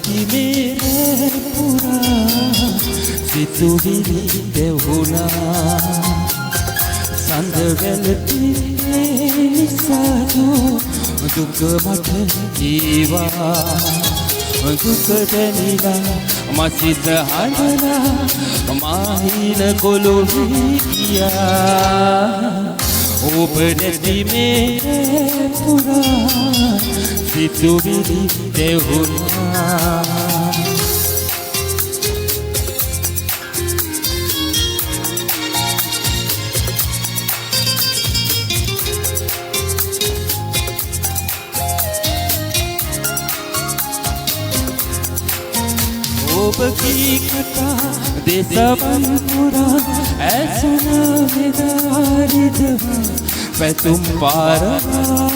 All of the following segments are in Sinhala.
නැති මේ පුරා සිතුවිලි දෙවුණා සඳවැළපි නිසාදු දුක මට ජීවා දුක දැනිලා මසිත හඬලා මාහින කොළොවේ ගියා ඔබ නැති මේ පුරා සිතුවිලි දෙවුණා ඔබ කී කතා දෙසවන් පුරා ඇසුන මෙදාරිදවා පැතුම් පාරවා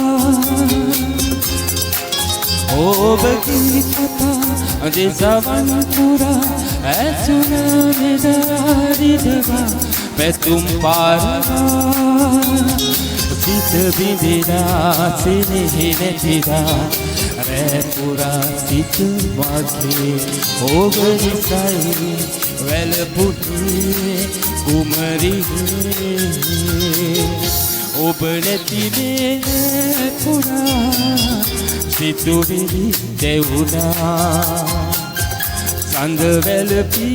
ඔබ කී කතා දෙසවන් පුරා ඇසුන මෙදාරිදවා පැතුම් පාරවා සිත බිඳිලා සිනෙහි නැතිලා රැපුරා සිත වගේ ඔබ නිසයි වැළපුටේ කුමරියේ ඔබ නැති මේ පුරා සිතුවිලි දෙවුණා සඳ වැළපි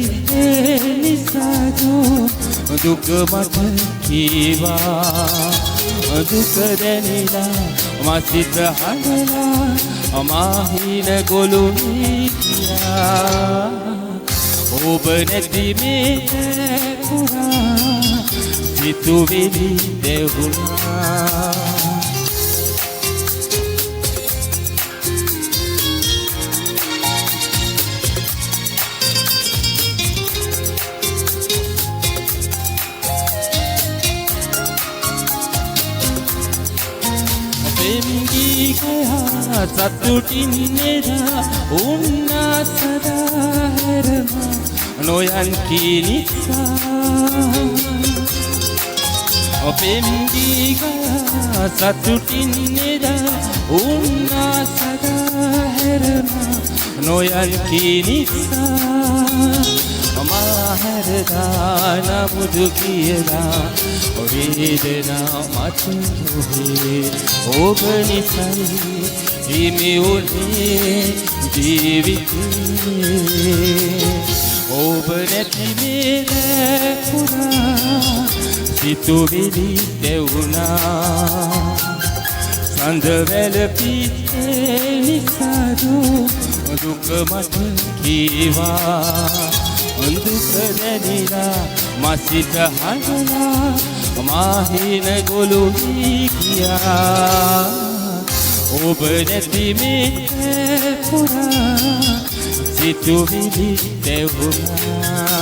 නිසාදු දුක මට කීවා දුක දැනිලා මසිත හඬලා මාහින ගොළුවේ ගියා ඔබ නැති මේ පුරා සිතුවිලි දෙවුණා Bengi kaya satutin neda unna sadaherma noyan kinitsa Bengi kaya satutin neda unna sadaherma noyan kinitsa Maharda mudu kiyala vedana matuhe ඔබ නිසයි හිමි උනේ ජීවිතේ ඔබ නැති මේ පුරා සිතුවිලි දෙවුණා සඳ වැළපි නිසාදු දුක මට කීවා දුක දැනිලා මසිත හඬලා මාහින ගොළුවේ ගියා ඔබ නැති මේ පුරා සිතුවිලි දෙවුණා